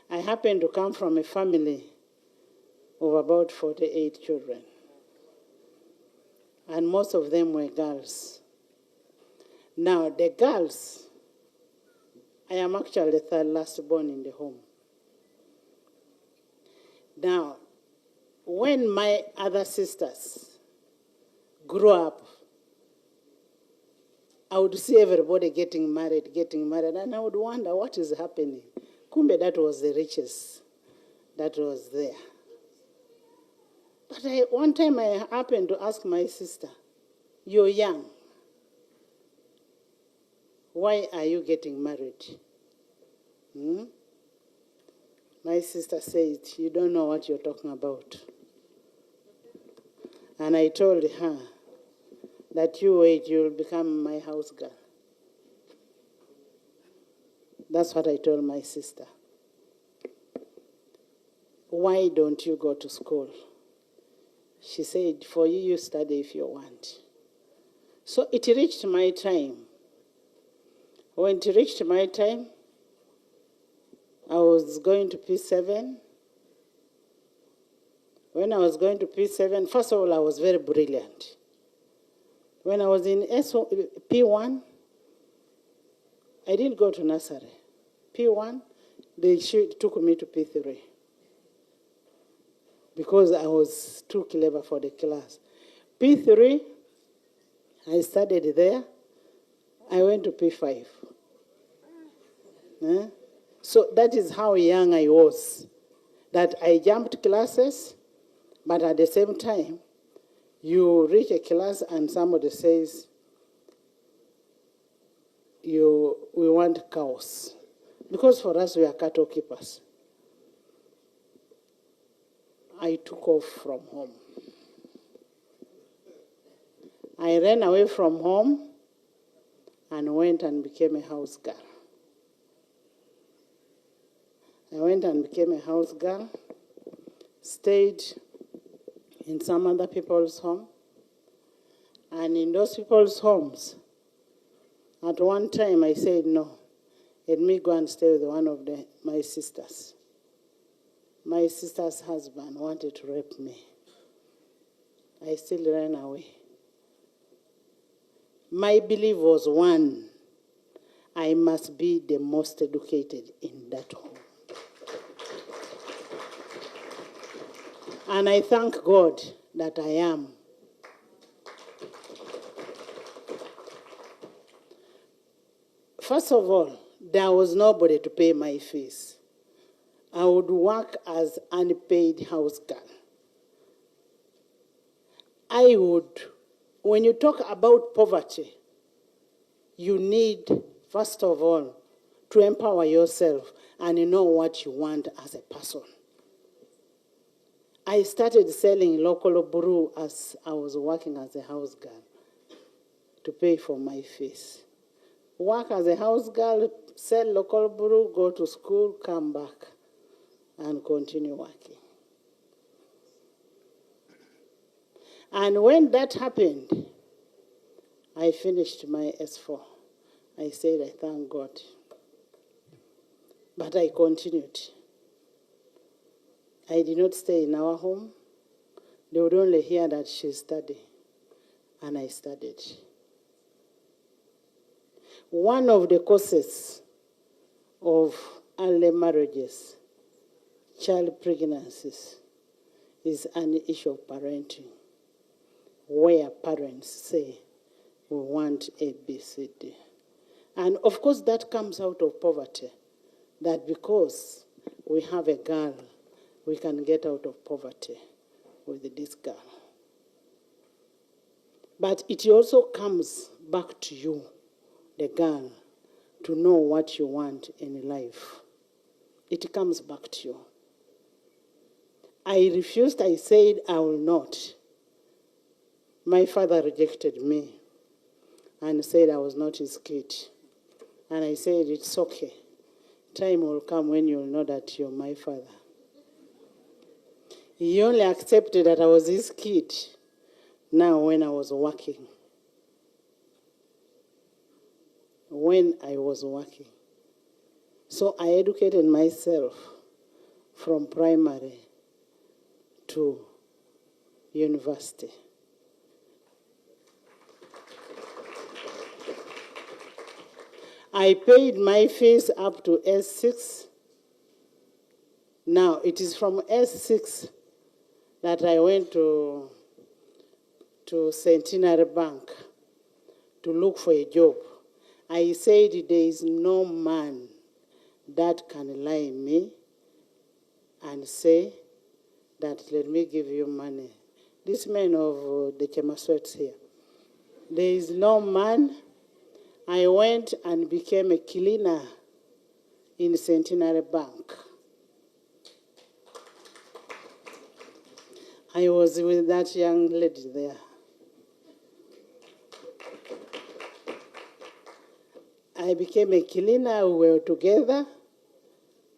I happen to come from a family of about 48 children. And most of them were girls. Now, the girls, I am actually the third last born in the home. Now, when my other sisters grew up, I would see everybody getting married, and I would wonder what is happening. Kumbe, that was the riches that was there. But one time I happened to ask my sister, "You're young. Why are you getting married?" My sister said, "You don't know what you're talking about." And I told her that you wait, you'll become my house girl. That's what I told my sister. "Why don't you go to school?" She said, "For you, you study if you want." So it reached my time. When it reached my time, I was going to P7. When I was going to P7, first of all, I was very brilliant. When I was in P1, I didn't go to nursery. P1, they took me to P3 because I was too clever for the class. P3, I studied there. I went to P5. So that is how young I was, that I jumped classes, but at the same time, you reach a class and somebody says, we want cows. Because for us, we are cattle keepers. I took off from home. I ran away from home and went and became a house girl. I went and became a house girl, stayed in some other people's home. And in those people's homes, at one time I said, no, let me go and stay with one of my sisters. My sister's husband wanted to rape me. I still ran away. My belief was one, I must be the most educated in that home. And I thank God that I am. First of all, there was nobody to pay my fees. I would work as unpaid house girl. When you talk about poverty, you need, first of all, to empower yourself and you know what you want as a person. I started selling local brew as I was working as a house girl to pay for my fees. Work as a house girl, sell local brew, go to school, come back, and continue working. And when that happened, I finished my S4. I said, I thank God. But I continued. I did not stay in our home. They would only hear that she studied, and I studied. One of the causes of early marriages, child pregnancies, is an issue of parenting, where parents say, we want A, B, C, D. And of course that comes out of poverty, that because we have a girl, we can get out of poverty with this girl. But it also comes back to you, the girl, to know what you want in life. It comes back to you. I refused, I said, I will not. My father rejected me and said I was not his kid. And I said, it's okay. Time will come when you'll know that you're my father. He only accepted that I was his kid now when I was working. When I was working. So I educated myself from primary to university. I paid my fees up to S6. Now, it is from S6 that I went to Centenary Bank to look for a job. I said there is no man that can lie me and say that, let me give you money. This man of the Chemaswets here. There is no man. I went and became a cleaner in Centenary Bank. I was with that young lady there. I became a cleaner. We were together.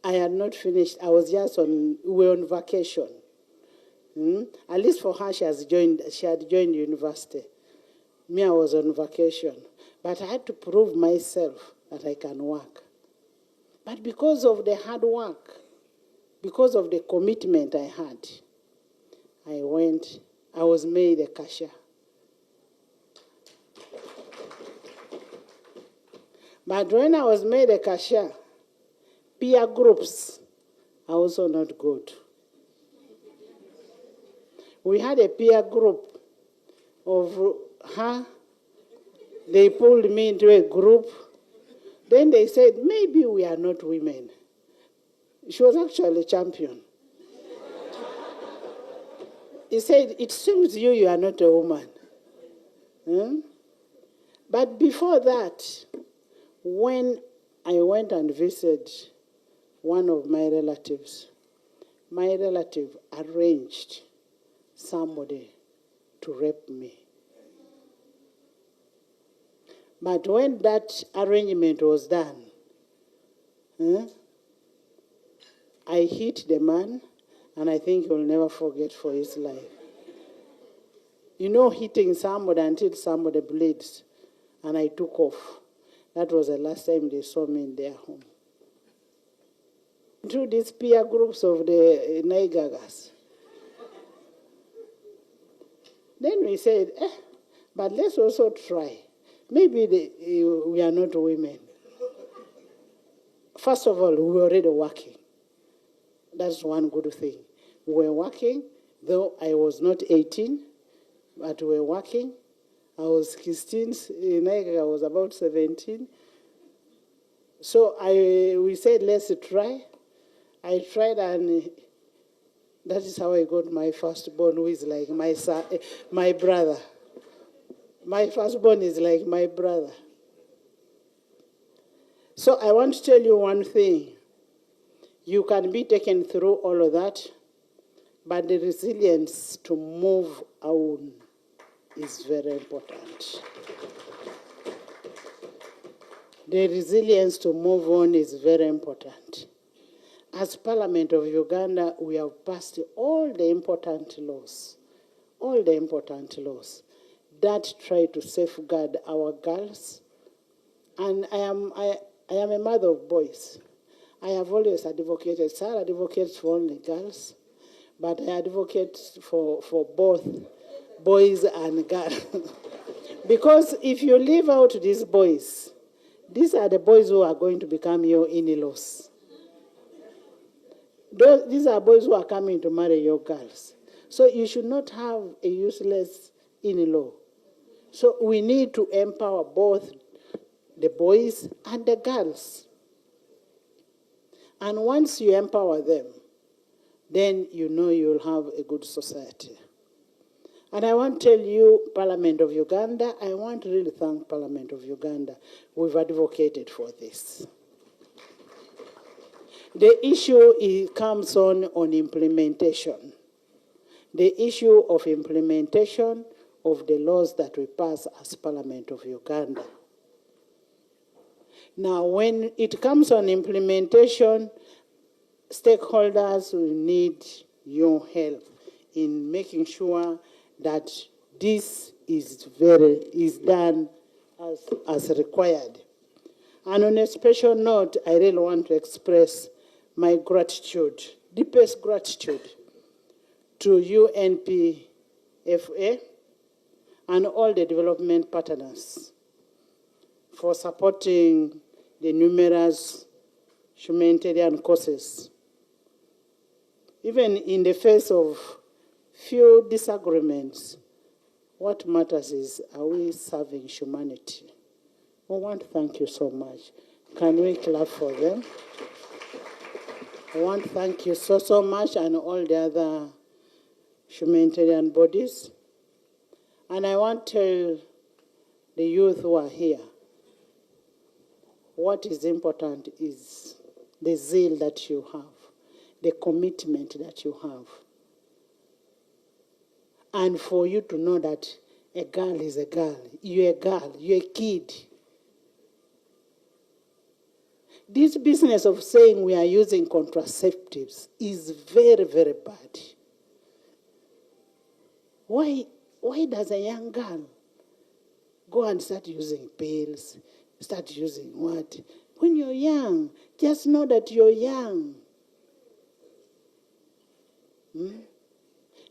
I had not finished. I was just we were on vacation. At least for her, she had joined university. Me, I was on vacation. But I had to prove myself that I can work. But because of the hard work, because of the commitment I had, I was made a cashier. But when I was made a cashier, peer groups are also not good. We had a peer group of her. They pulled me into a group. Then they said, maybe we are not women. She was actually a champion. He said, it seems you are not a woman. But before that, when I went and visited one of my relatives, my relative arranged somebody to rape me. But when that arrangement was done, I hit the man, and I think he'll never forget for his life. You know, hitting somebody until somebody bleeds, and I took off. That was the last time they saw me in their home. Through these peer groups of the Naigagas. Then we said, but let's also try. Maybe we are not women. First of all, we were already working. That's one good thing. We were working, though I was not 18, but we were working. I was 16, I was about 17. So we said, let's try. I tried, and that is how I got my firstborn, who is like my son, my brother. My firstborn is like my brother. So I want to tell you one thing. You can be taken through all of that, but the resilience to move on is very important. The resilience to move on is very important. As Parliament of Uganda, we have passed all the important laws that try to safeguard our girls. And I am a mother of boys. I have always advocated. Sarah advocates for only girls, but I advocate for both boys and girls. Because if you leave out these boys, these are the boys who are going to become your in-laws. These are boys who are coming to marry your girls. So you should not have a useless in-law. So we need to empower both the boys and the girls. And once you empower them, then you know you'll have a good society. And I want to tell you, Parliament of Uganda, I want to really thank Parliament of Uganda. We've advocated for this. The issue comes on implementation. The issue of implementation of the laws that we pass as Parliament of Uganda. Now, when it comes on implementation, stakeholders will need your help in making sure that this is done as required. And on a special note, I really want to express my gratitude. deepest gratitude to UNPFA and all the development partners for supporting the numerous humanitarian causes. Even in the face of few disagreements, what matters is, are we serving humanity? I want to thank you so much. Can we clap for them? I want to thank you so much, and all the other humanitarian bodies. And I want to tell the youth who are here, what is important is the zeal that you have, the commitment that you have. And for you to know that a girl is a girl, you're a girl, you're a kid. This business of saying we are using contraceptives is very, very bad. Why does a young girl go and start using pills, start using what? When you're young, just know that you're young.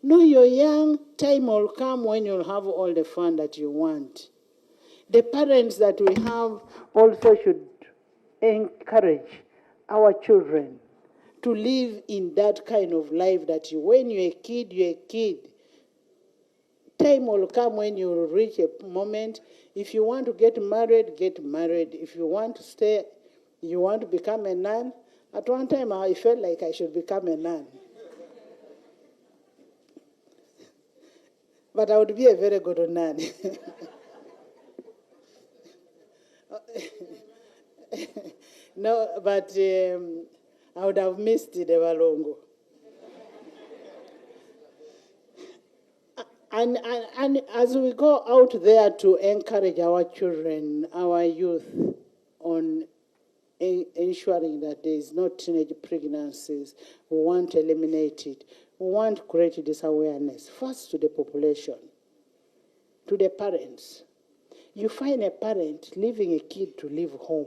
No, you're young, time will come when you'll have all the fun that you want. The parents that we have also should encourage our children to live in that kind of life that when you're a kid, you're a kid. Time will come when you will reach a moment. If you want to get married, get married. If you want to stay, you want to become a nun. At one time, I felt like I should become a nun. But I would be a very good nun. No, but I would have missed the Walongo. And as we go out there to encourage our children, our youth, on ensuring that there is no teenage pregnancies, we want to eliminate it. We want to create this awareness, first to the population, to the parents. You find a parent leaving a kid to leave home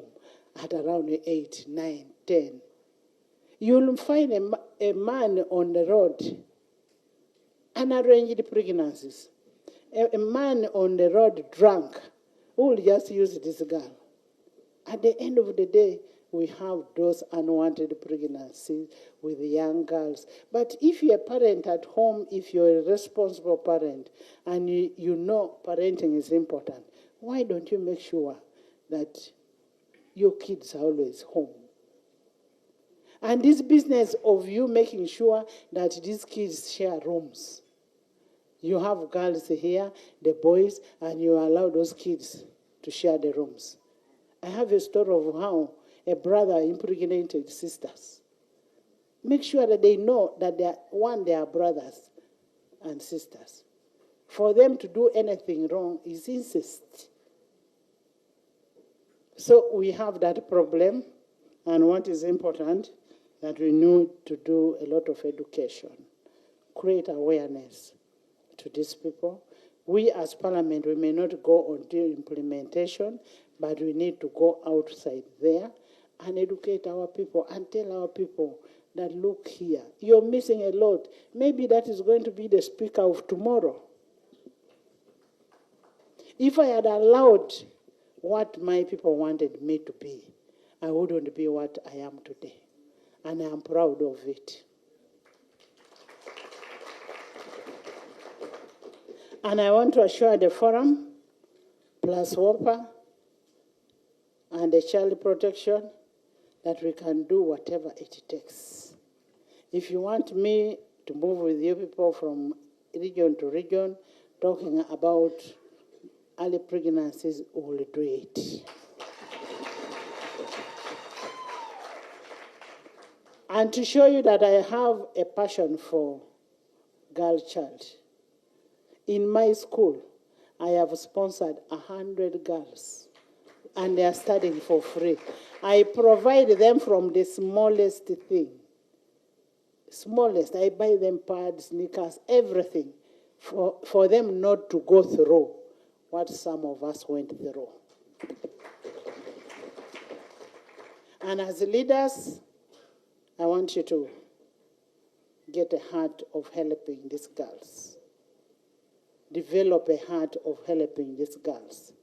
at around 8, 9, 10. You'll find a man on the road, unarranged pregnancies. A man on the road drunk who will just use this girl. At the end of the day, we have those unwanted pregnancies with young girls. But if you're a parent at home, if you're a responsible parent, and you know parenting is important, why don't you make sure that your kids are always home? And this business of you making sure that these kids share rooms. You have girls here, the boys, and you allow those kids to share the rooms. I have a story of how a brother impregnated sisters. Make sure that they know that they are brothers and sisters. For them to do anything wrong is incest. So we have that problem, and what is important, that we need to do a lot of education, create awareness to these people. We as Parliament, we may not go on the implementation, but we need to go outside there and educate our people and tell our people that, look here, you're missing a lot. Maybe that is going to be the speaker of tomorrow. If I had allowed what my people wanted me to be, I wouldn't be what I am today. And I am proud of it. And I want to assure the forum, plus WOPA, and the child protection, that we can do whatever it takes. If you want me to move with you people from region to region, talking about early pregnancies, we'll do it. And to show you that I have a passion for girl child, in my school, I have sponsored 100 girls, and they are studying for free. I provide them from the smallest thing. Smallest, I buy them pads, sneakers, everything, for them not to go through what some of us went through. And as leaders, I want you to get a heart of helping these girls. Develop a heart of helping these girls.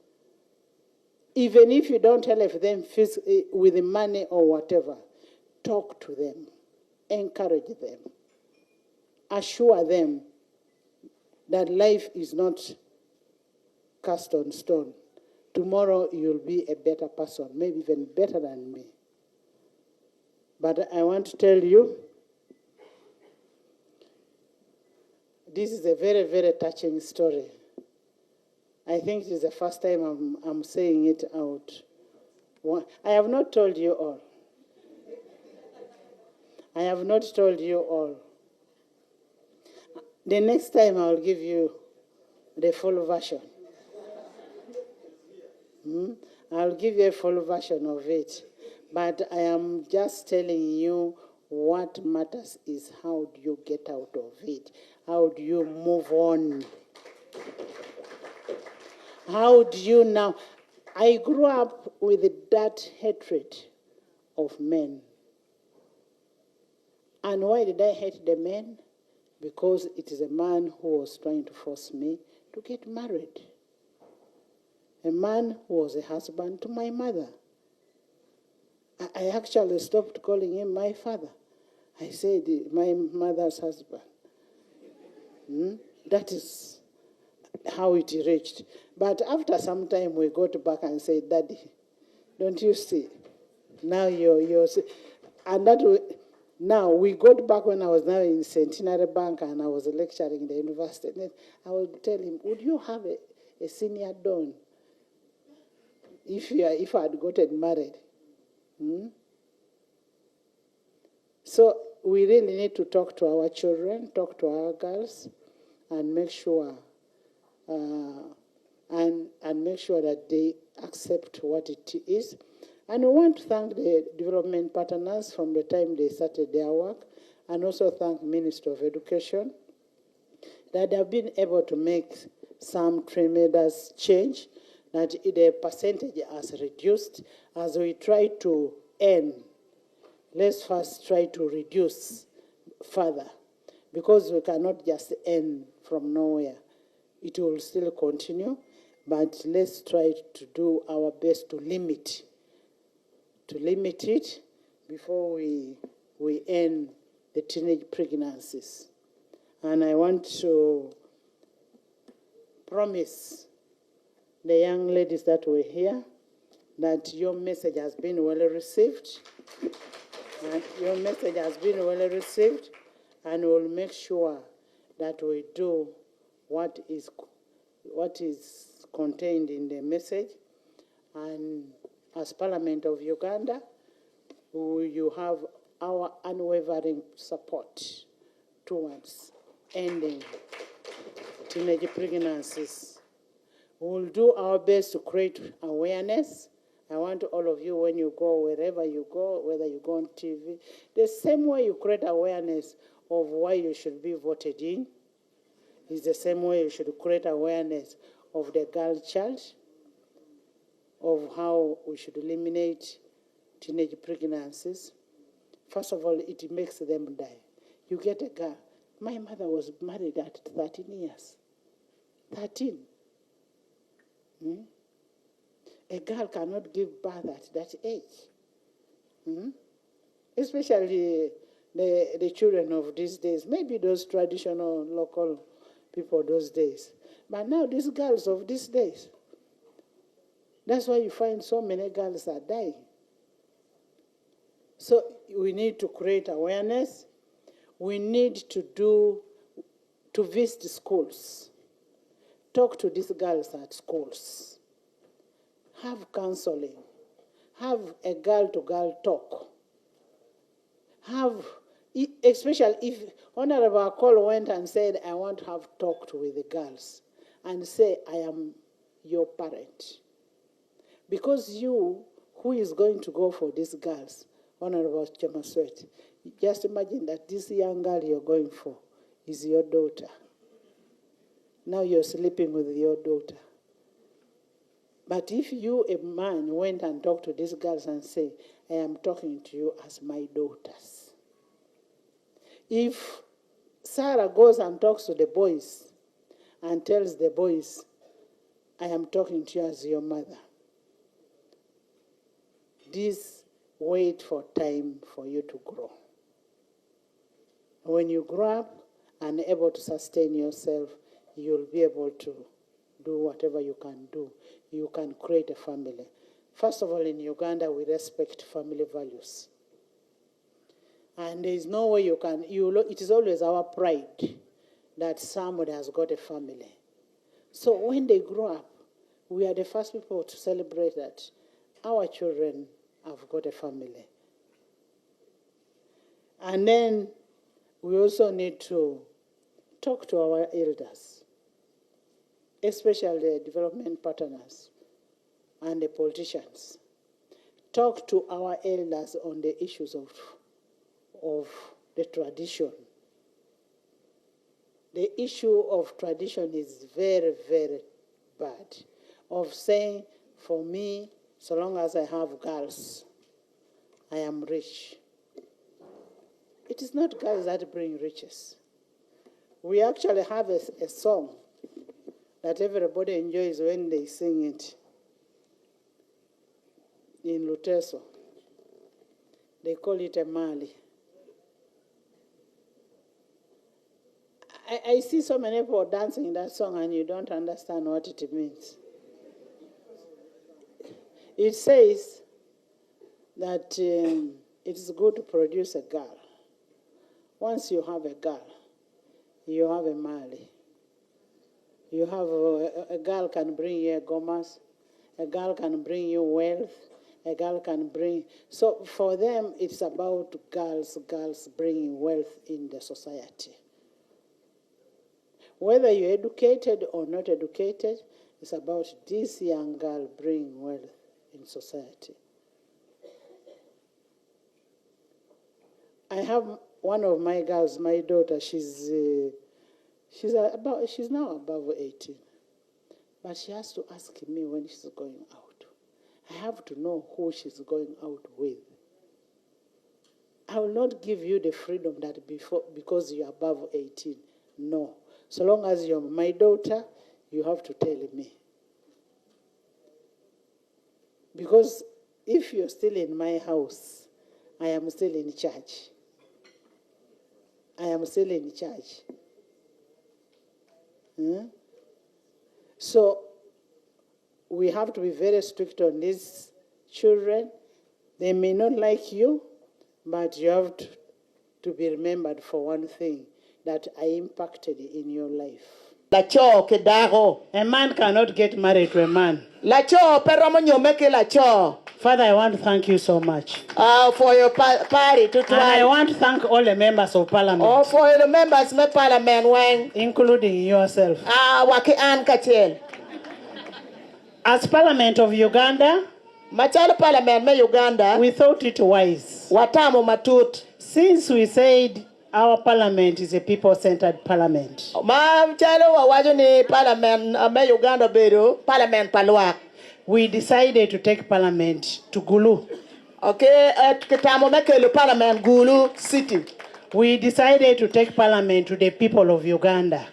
Even if you don't help them with the money or whatever, talk to them, encourage them, assure them that life is not cast on stone. Tomorrow you'll be a better person, maybe even better than me. But I want to tell you, this is a very, very touching story. I think it is the first time I'm saying it out. I have not told you all. I have not told you all. The next time I'll give you the full version. I'll give you a full version of it. But I am just telling you what matters is how do you get out of it? How do you move on? How do you now? I grew up with that hatred of men. And why did I hate the men? Because it is a man who was trying to force me to get married. A man who was a husband to my mother. I actually stopped calling him my father. I said my mother's husband. That is how it reached. But after some time, we got back and said, Daddy, don't you see? Now you're and that now we got back when I was now in Centenary Bank and I was lecturing in the university. And I would tell him, would you have a senior don if I had gotten married? So we really need to talk to our children, talk to our girls, and make sure and make sure that they accept what it is. And we want to thank the development partners from the time they started their work, and also thank Ministry of Education that they have been able to make some tremendous change, that the percentage has reduced as we try to end. Let's first try to reduce further, because we cannot just end from nowhere. It will still continue, but let's try to do our best to limit it before we end the teenage pregnancies. And I want to promise the young ladies that were here that your message has been well received. And your message has been well received, and we'll make sure that we do what is contained in the message. And as Parliament of Uganda, you have our unwavering support towards ending teenage pregnancies. We'll do our best to create awareness. I want all of you, when you go, wherever you go, whether you go on TV, the same way you create awareness of why you should be voted in, is the same way you should create awareness of the girl child, of how we should eliminate teenage pregnancies. First of all, it makes them die. You get a girl. My mother was married at 13 years. 13. A girl cannot give birth at that age. Especially the children of these days. Maybe those traditional local people those days. But now these girls of these days, that's why you find so many girls are dying. So we need to create awareness. We need to visit schools. Talk to these girls at schools. Have counseling. Have a girl-to-girl talk. Especially if Honorable Cole went and said, I want to have talked with the girls, and say, I am your parent. Because you, who is going to go for these girls, Honorable Chemaswet, just imagine that this young girl you're going for is your daughter. Now you're sleeping with your daughter. But if you, a man, went and talked to these girls and say, I am talking to you as my daughters. If Sarah goes and talks to the boys and tells the boys, I am talking to you as your mother. This wait for time for you to grow. When you grow up and able to sustain yourself, you'll be able to do whatever you can do. You can create a family. First of all, in Uganda, we respect family values. And there is no way you can, it is always our pride that somebody has got a family. So when they grow up, we are the first people to celebrate that our children have got a family. And then we also need to talk to our elders, especially the development partners and the politicians. Talk to our elders on the issues of the tradition. The issue of tradition is very, very bad. Of saying, for me, so long as I have girls, I am rich. It is not girls that bring riches. We actually have a song that everybody enjoys when they sing it in Luteso. They call it a Mali. I see so many people dancing that song and you don't understand what it means. It says that it is good to produce a girl. Once you have a girl, you have a Mali. You have a girl can bring you a gomas, a girl can bring you wealth, a girl can bring. So for them, it's about girls bringing wealth in the society. Whether you're educated or not educated, it's about this young girl bringing wealth in society. I have one of my girls, my daughter, she's now above 18. But she has to ask me when she's going out. I have to know who she's going out with. I will not give you the freedom that because you're above 18. No. So long as you're my daughter, you have to tell me. Because if you're still in my house, I am still in charge. I am still in charge. So we have to be very strict on these children. They may not like you, but you have to be remembered for one thing, that I impacted in your life. Lacho kedago. A man cannot get married to a man. Lacho peromonyo meke lacho. Father, I want to thank you so much. For your party to and I want to thank all the members of parliament. Oh, for the members of parliament when including yourself. Waki an kachel. As Parliament of Uganda, Machalo Parliament me Uganda, we thought it wise. Watamo matut. Since we said our parliament is a people-centered parliament. We decided to take parliament to Gulu. Okay, parliament Gulu city. We decided to take parliament to the people of Uganda.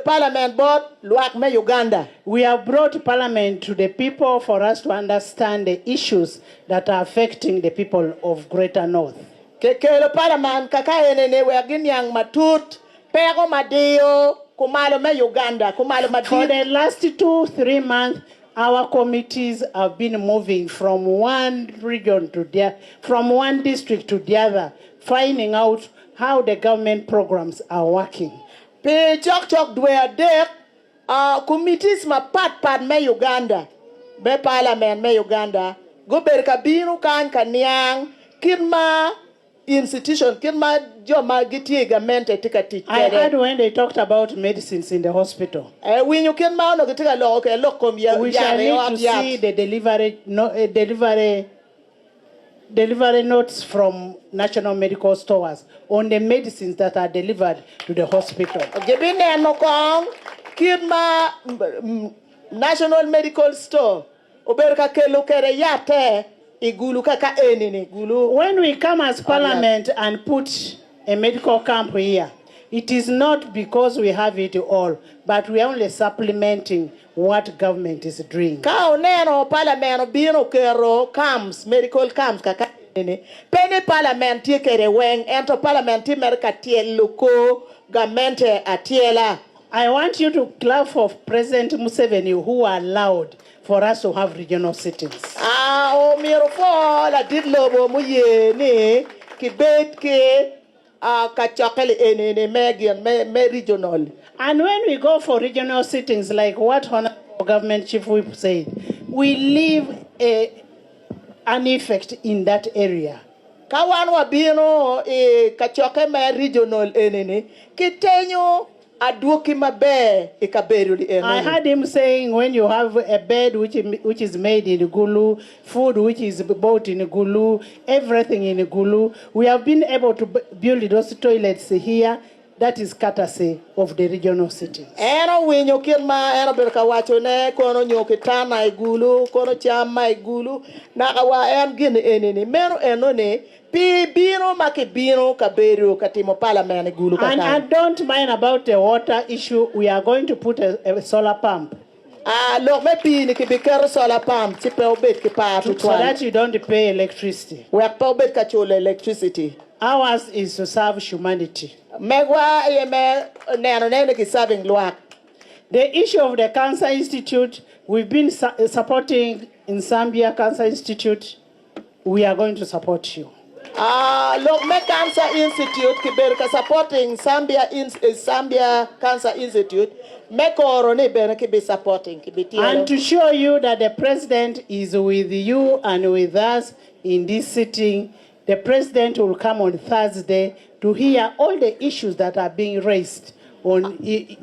Parliament board Uganda. We have brought parliament to the people for us to understand the issues that are affecting the people of Greater North. Kekelo parliament kakaenene weginyang matut pero madio kumalo me Uganda kumalo madio. For the last 2-3 months, our committees have been moving from one region to the from one district to the other, finding out how the government programs are working. Pe chok dwe dek committees ma pat me Uganda be parliament me Uganda go ber kabinu kan kanyang kirma institution kirma joma gitie government etikati. I heard when they talked about medicines in the hospital. We shall need to see the delivery notes from national medical stores on the medicines that are delivered to the hospital. National medical store. When we come as parliament and put a medical camp here, It is not because we have it all, but we are only supplementing what government is doing. Ka oneno parliament biro kero camps, medical camps kaka ni. Penny parliament tie kere weng ento parliament tie merka tie loko gamente atiela. I want you to clap for President Museveni, who allowed for us to have regional sittings. O miro fo la didlobo muye ni kibet ke kachokeli ene megian me regional. And when we go for regional sittings, like what Honorable Government Chief Whip said, we leave an effect in that area. Kawan wabino kachoke me regional enene kitenyo aduki mabe ikaberu di enene. I heard him saying when you have a bed which is made in Gulu, food which is bought in Gulu, everything in Gulu, we have been able to build those toilets here. That is courtesy of the regional cities. Eno winyo kirma eno berka wacho ne kono nyoke tana igulu kono chama igulu nakawa en gin enene mero eno ne pi bino make bino kaberu katimo parliament igulu kaka. And I don't mind about the water issue. We are going to put a solar pump. Look me pi ni kibikero solar pump chipe obet ki pa to so that you don't pay electricity. We are obet kachole electricity. Ours is to serve humanity. Megwa yeme neno nene ki serving luak. The issue of the Cancer Institute, we've been supporting in Zambia Cancer Institute. We are going to support you. Look, me Cancer Institute, kiberka supporting Zambia Cancer Institute. Me korone bene kibe supporting kibitielo. And to show you that the president is with you and with us in this sitting, the president will come on Thursday to hear all the issues that are being raised on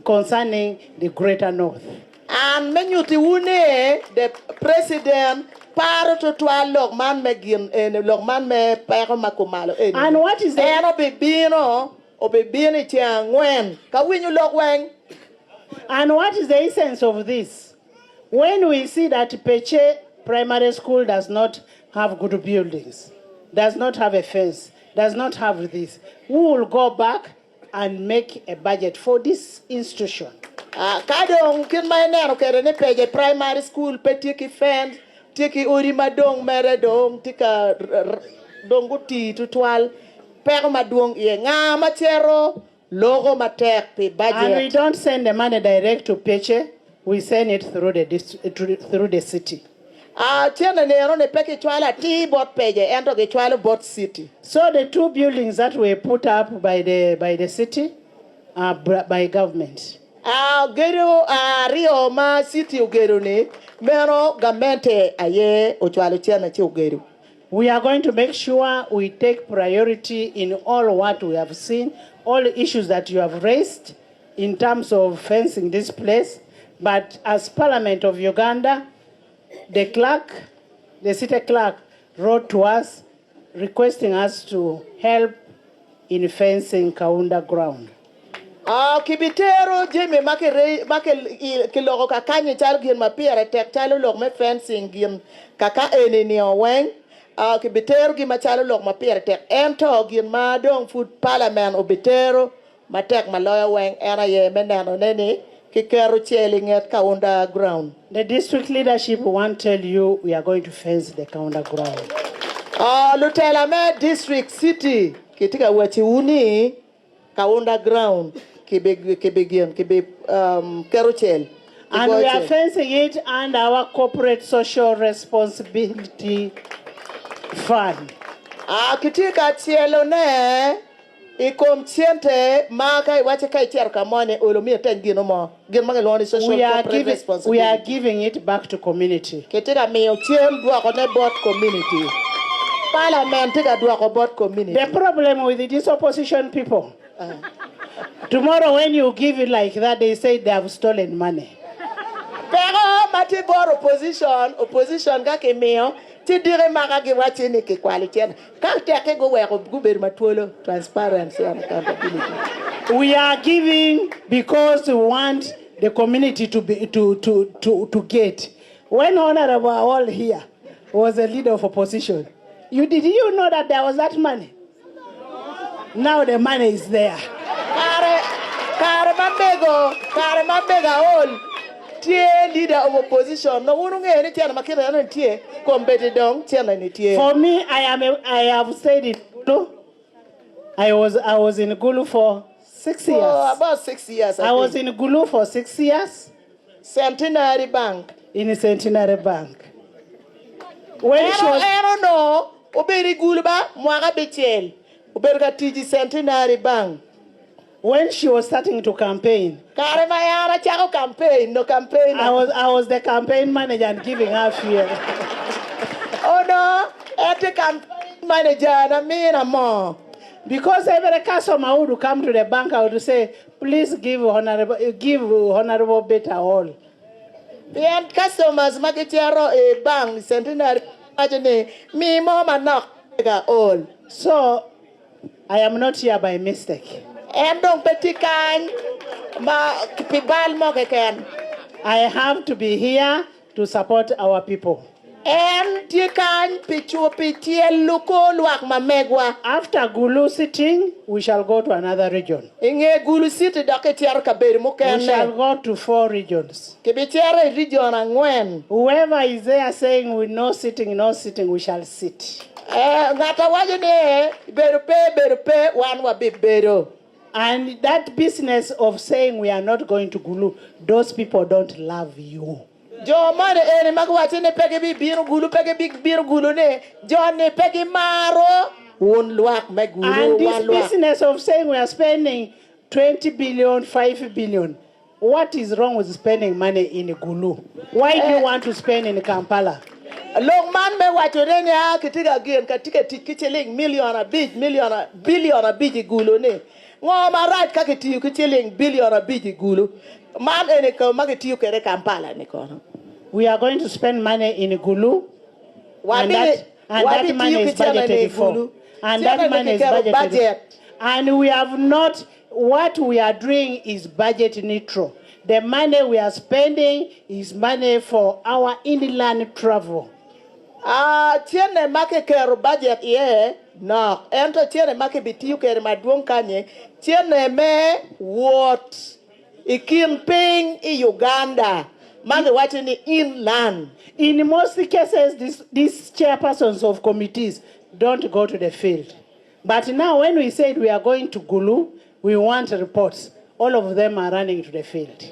concerning the Greater North. And menyuti wune the president paro to twa logman megin logman me pero makumalo. And what is the obibino tiangwen ka winyu logwen. And what is the essence of this? When we see that Peche Primary School does not have good buildings, does not have a fence, does not have this, we will go back and make a budget for this institution. Kadong kin may nero kere ne Peche Primary School pe tiki fence, tiki uri madong mere dong tika donguti tutwal pero madong ye nga machero logo matek pe budget. And we don't send the money direct to Peche, we send it through the city. Tiana nero ne peki chwala ti bot Peche ento ke chwala bot city. So the two buildings that were put up by the city are by government. Gero Rio ma city ugero ne mero gamente aye ochwalo tiana chi ugero. We are going to make sure we take priority in all what we have seen, all the issues that you have raised in terms of fencing this place. But as Parliament of Uganda, the city clerk wrote to us requesting us to help in fencing Kaunda ground. Kibitero jeme make kilogo kakanye chal gin mapiere tek chalo log me fencing gin kaka enini owen. Kibitero gi machalo log mapiere tek ento gin ma dong food parliament obitero matek maloya weng era ye menano neni kikero cheling at Kaunda ground. The district leadership won't tell you we are going to fence the Kaunda ground. Lutela me district city kitika wachi uni Kaunda ground kibe kerochel. And we are fencing it under our corporate social responsibility fund. Kitika cielo ne ikom ciente maka wache kai tiar kamone olomia ten gino mo gin mangaloni social corporate responsibility. We are giving it back to community. Kitika mio ciem duako ne bot community. Parliament tika duako bot community. The problem with these opposition people, tomorrow when you give it like that, they say they have stolen money. Pero mati bor opposition kake mio tidire maka ki wachi ni ki quality ka teke go wero guber matolo transparency and accountability. We are giving because we want the community to get. When Honorable All here was a leader of opposition, did you know that there was that money? Now the money is there. ago, Karama Mega all. Tie leader of opposition. No one any tiana makira no tie. Compete dong tiana ni tie. For me, I have stayed in Gulu. I was in Gulu for 6 years. For about 6 years. I was in Gulu for 6 years. Centenary Bank. In a Centenary Bank. When she was, I don't know. Oberi Guluba, Mwaga Bechel. Oberga TG Centenary Bank. when she was starting to campaign, campaign, no campaign. I was the campaign manager and giving her fuel. Oh no, at the campaign manager, I mean, more. Because every customer would come to the bank, I would say, please give honorable better all. The customers, Makitiaro, a bank, Centenary, me, mama, knock, all. So, I am not here by mistake. And don't petit kind, pibal mokakan. I have to be here to support our people. And you can pichu pitiel luko luak mamegwa. After Gulu sitting, we shall go to another region. Inge Gulu city daketiar kaberi mukene. We shall go to 4 regions. Kibitiare region angwen. Whoever is there saying we no sitting, we shall sit. Ngata wajene berupe one wa beru. And that business of saying we are not going to Gulu, those people don't love you. Jo mane ene magwati ne pege bi biru gulu ne jo ne pege maro won luak me gulu. And this business of saying we are spending 20 billion, 5 billion. What is wrong with spending money in Gulu? Why do you want to spend in Kampala? Long man me wacho ne ya kitiga again katika kicheling billion a biji gulu ne. Ngoma right ka kitiyu kicheling billion a biji gulu. Man ene ko magitiyu kere Kampala ne kono. We are going to spend money in Gulu, and that money is budgeted for. And that money is budgeted. And we have not, what we are doing is budget neutral. The money we are spending is money for our inland travel. Tiene make kero budget ye, no. Ento tiene make bitiyu kere maduong kanye. Tiene me what? Ikin ping I Uganda. Man watching the inland. In most cases, these chairpersons of committees don't go to the field. But now when we said we are going to Gulu, we want reports. All of them are running to the field.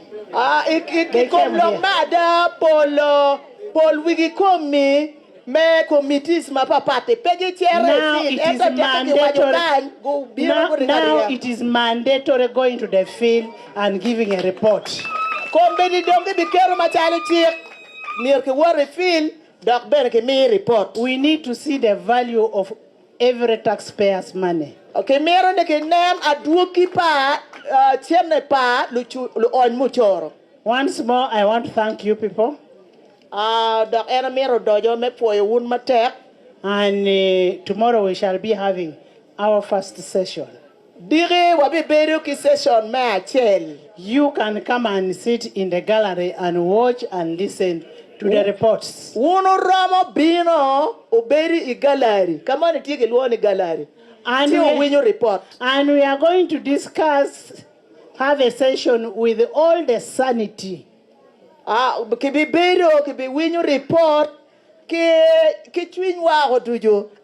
Paul wigi komi me committees ma papate pegi now it is mandatory going to the field and giving a report. Kombedi donge bikero machali chiek near ke worry field doc ben ke me report. We need to see the value of every taxpayer's money. Okay, mero ne ke nem aduoki pa tiene pa lu on muchoro. Once more, I want to thank you people. Doc ena mero dojo me poye wun matek. And tomorrow we shall be having our first session. Dire wabi beru ki session ma chel. You can come and sit in the gallery and watch and listen to the reports. Uno ramo bino oberi I gallery. Come on, take a luoni gallery. And report. And we are going to have a session with all the sanity. Kibi beru kibi winyo report.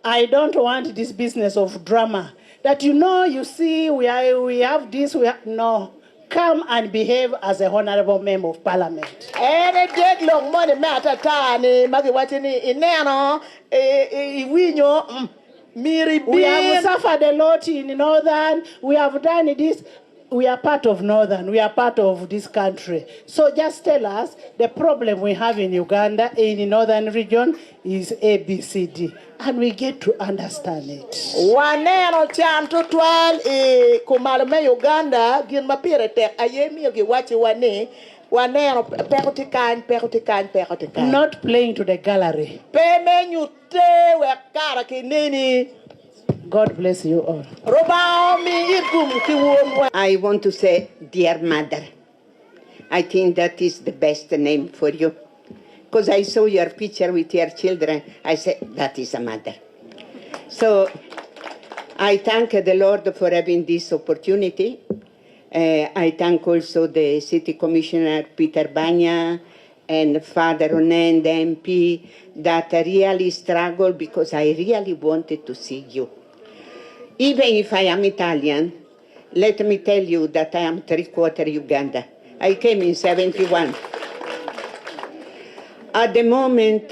I don't want this business of drama. That you see, we have this, no. Come and behave as a honorable member of parliament. We have suffered a lot in Northern. We have done this. We are part of Northern. We are part of this country. So just tell us the problem we have in Uganda, in the Northern region, is ABCD. And we get to understand it. Waneno chanto twal kumalme Uganda gin mapire tek ayemi gi wachi wane waneno pekotikan. Not playing to the gallery. Peme nyute we kara kinini. God bless you all. I want to say, dear mother, I think that is the best name for you. Because I saw your picture with your children, I said, that is a mother. So I thank the Lord for having this opportunity. I thank also the City Commissioner Peter Bagna and Father Ronen, the MP, that really struggled because I really wanted to see you. Even if I am Italian, let me tell you that I am three-quarter Uganda. I came in 71. At the moment,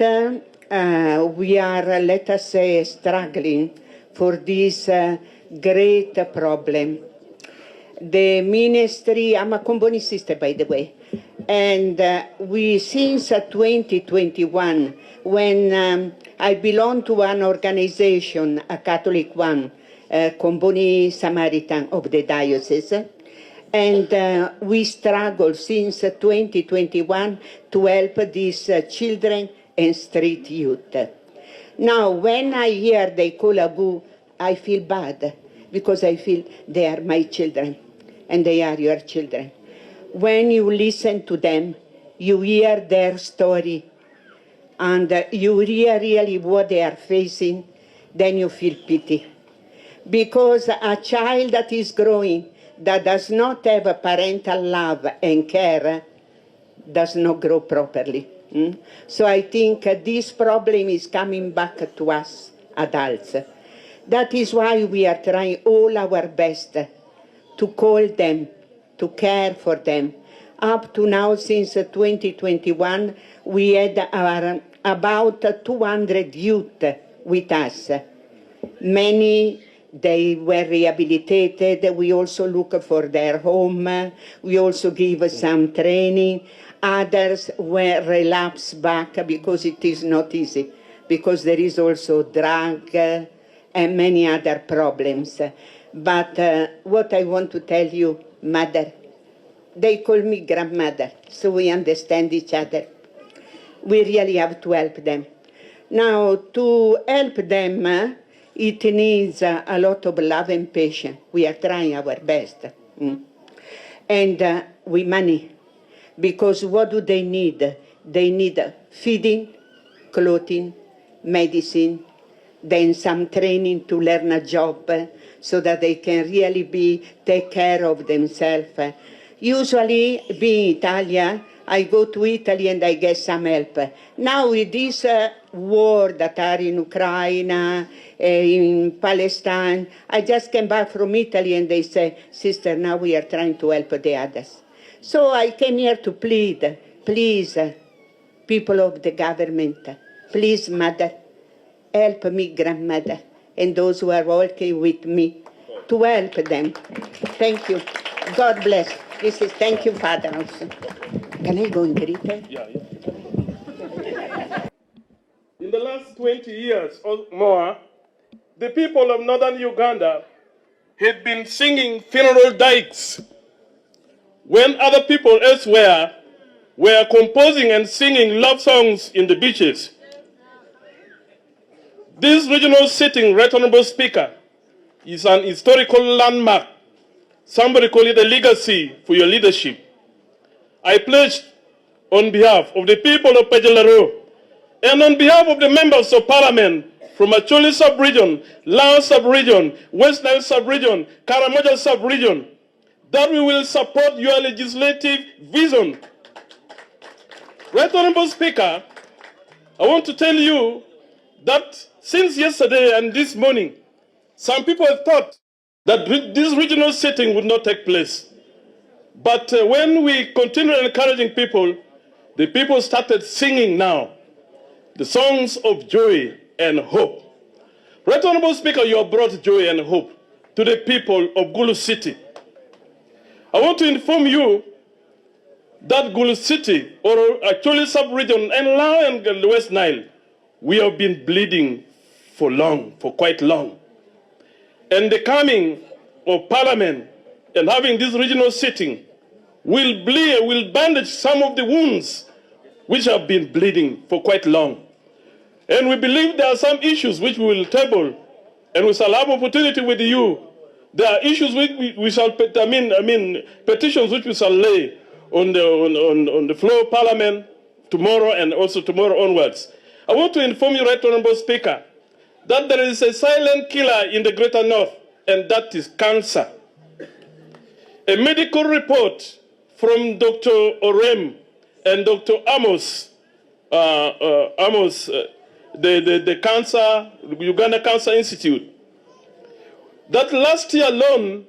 we are, let us say, struggling for this great problem. The ministry, I'm a combonicista, by the way, and we, since 2021, when I belong to an organization, a Catholic one, Comboni Samaritan of the diocese, and we struggle since 2021 to help these children and street youth. Now, when I hear they call Agu, I feel bad because I feel they are my children and they are your children. When you listen to them, you hear their story and you hear really what they are facing, then you feel pity. Because a child that is growing, that does not have a parental love and care, does not grow properly. So I think this problem is coming back to us adults. That is why we are trying all our best to call them, to care for them. Up to now, since 2021, we had about 200 youth with us. Many, they were rehabilitated. We also look for their home. We also give some training. Others were relapsed back because it is not easy, because there is also drug and many other problems. But what I want to tell you, mother, they call me grandmother, so we understand each other. We really have to help them. Now, to help them, it needs a lot of love and patience. We are trying our best. And with money, because what do they need? They need feeding, clothing, medicine, then some training to learn a job so that they can really take care of themselves. Usually, being Italian, I go to Italy and I get some help. Now with this war that are in Ukraine, in Palestine, I just came back from Italy and they say, sister, now we are trying to help the others. So I came here to plead, please, people of the government, please, mother, help me, grandmother, and those who are working with me, to help them. Thank you. God bless. Thank you, Father, also. Can I go in Greek? Yeah. In the last 20 years or more, the people of northern Uganda had been singing funeral dikes when other people elsewhere were composing and singing love songs in the beaches. This regional sitting, Right Honorable Speaker, is an historical landmark. Somebody call it a legacy for your leadership. I pledge on behalf of the people of Pejelaro and on behalf of the members of parliament from Acholi sub-region, Lao sub-region, West Nile sub-region, Karamoja sub-region, that we will support your legislative vision. Right Honorable Speaker, I want to tell you that since yesterday and this morning, some people have thought that this regional sitting would not take place. But when we continue encouraging people, the people started singing now the songs of joy and hope. Right Honorable Speaker, you have brought joy and hope to the people of Gulu City. I want to inform you that Gulu City, or actually sub-region, and Lao and the West Nile, we have been bleeding for quite long. And the coming of Parliament and having this regional sitting will bandage some of the wounds which have been bleeding for quite long. And we believe there are some issues which we will table, and we shall have opportunity with you. There are issues which we shall, petitions which we shall lay on the floor of Parliament tomorrow and also tomorrow onwards. I want to inform you, Right Honorable Speaker, that there is a silent killer in the Greater North, and that is cancer. a medical report from Dr. Orem and Dr. Amos, the cancer, Uganda Cancer Institute, that last year alone,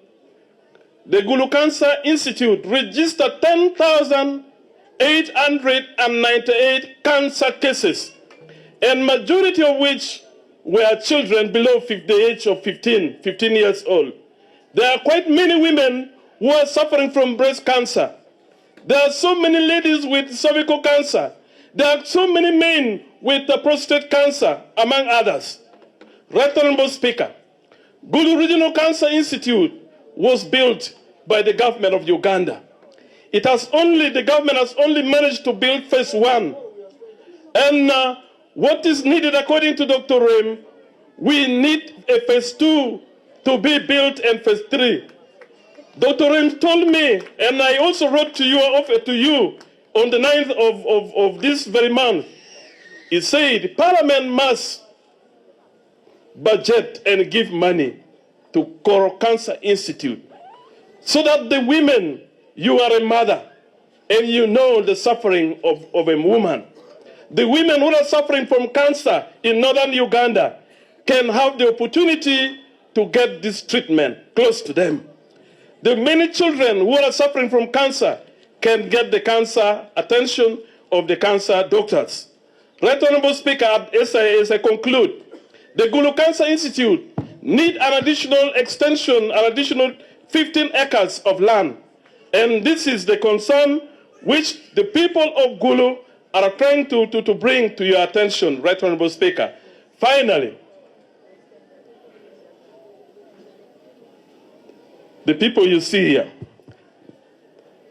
the Gulu Cancer Institute registered 10,898 cancer cases, and majority of which were children below the age of 15 years old. There are quite many women who are suffering from breast cancer. There are so many ladies with cervical cancer. There are so many men with prostate cancer, among others. Right Honorable Speaker, Gulu Regional Cancer Institute was built by the government of Uganda. The government has only managed to build phase 1. And what is needed, according to Dr. Rem, we need a phase 2 to be built and phase 3. Dr. Rem told me, and I also wrote to you on the 9th of this very month, he said, Parliament must budget and give money to Gulu Cancer Institute so that the women, you are a mother and you know the suffering of a woman. The women who are suffering from cancer in northern Uganda can have the opportunity to get this treatment close to them. The many children who are suffering from cancer can get the cancer attention of the cancer doctors. Right Honorable Speaker, as I conclude, the Gulu Cancer Institute need an additional extension, an additional 15 acres of land. And this is the concern which the people of Gulu are trying to bring to your attention, Right Honorable Speaker. Finally, the people you see here,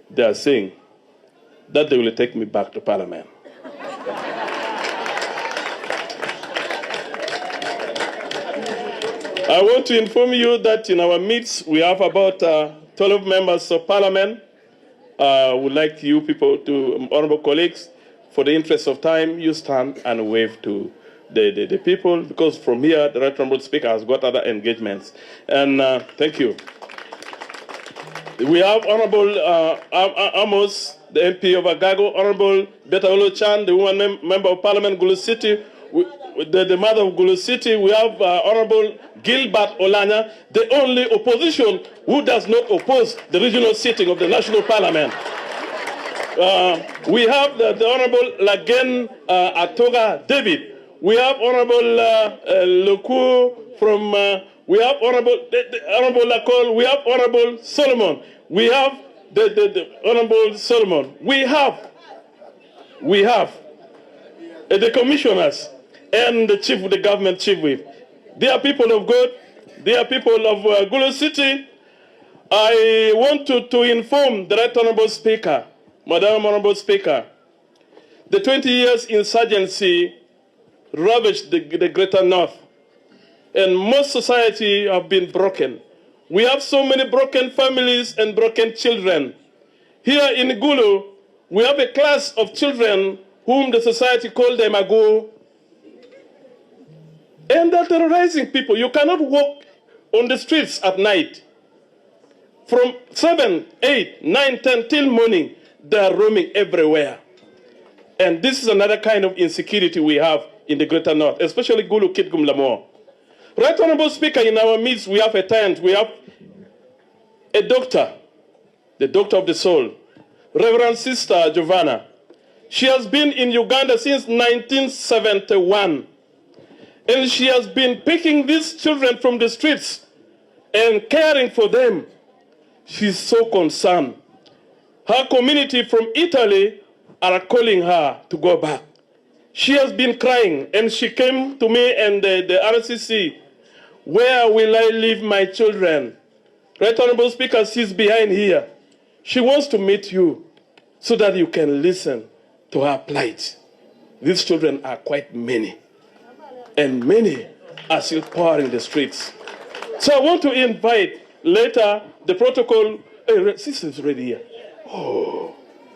they are saying that they will take me back to Parliament. I want to inform you that in our midst, we have about 12 members of Parliament. I would like you people, honorable colleagues, for the interest of time, you stand and wave to the people, because from here, the Right Honorable Speaker has got other engagements. And thank you. We have Honorable Amos, the MP of Agago, Honorable Betaolo Chan, the woman member of Parliament, Gulu City, the mother of Gulu City. We have Honorable Gilbert Olanya, the only opposition who does not oppose the regional sitting of the National Parliament. We have the Honorable Lagen Atoga David. We have Honorable Luku from, we have Honorable Lakol, we have Honorable Solomon. We have the Honorable Solomon. We have the commissioners and the chief of the government, chief whip. They are people of God. They are people of Gulu City. I want to inform the Right Honorable Speaker, Madam Honorable Speaker, the 20 years insurgency ravaged the Greater North, and most society have been broken. We have so many broken families and broken children. Here in Gulu, we have a class of children whom the society called them Ago. And they're terrorizing people. You cannot walk on the streets at night. From 7, 8, 9, 10 till morning, they are roaming everywhere. And this is another kind of insecurity we have in the Greater North, especially Gulu, Kitgum, Lamore. Right Honorable Speaker, in our midst, we have a tent, we have a doctor, the doctor of the soul, Reverend Sister Giovanna. She has been in Uganda since 1971. And she has been picking these children from the streets and caring for them. She's so concerned. Her community from Italy are calling her to go back. She has been crying, and she came to me and the RCC. Where will I leave my children? Right Honorable Speaker, she's behind here. She wants to meet you so that you can listen to her plight. These children are quite many, and many are still pouring the streets. So I want to invite later the protocol. Hey, sister's ready here. Oh.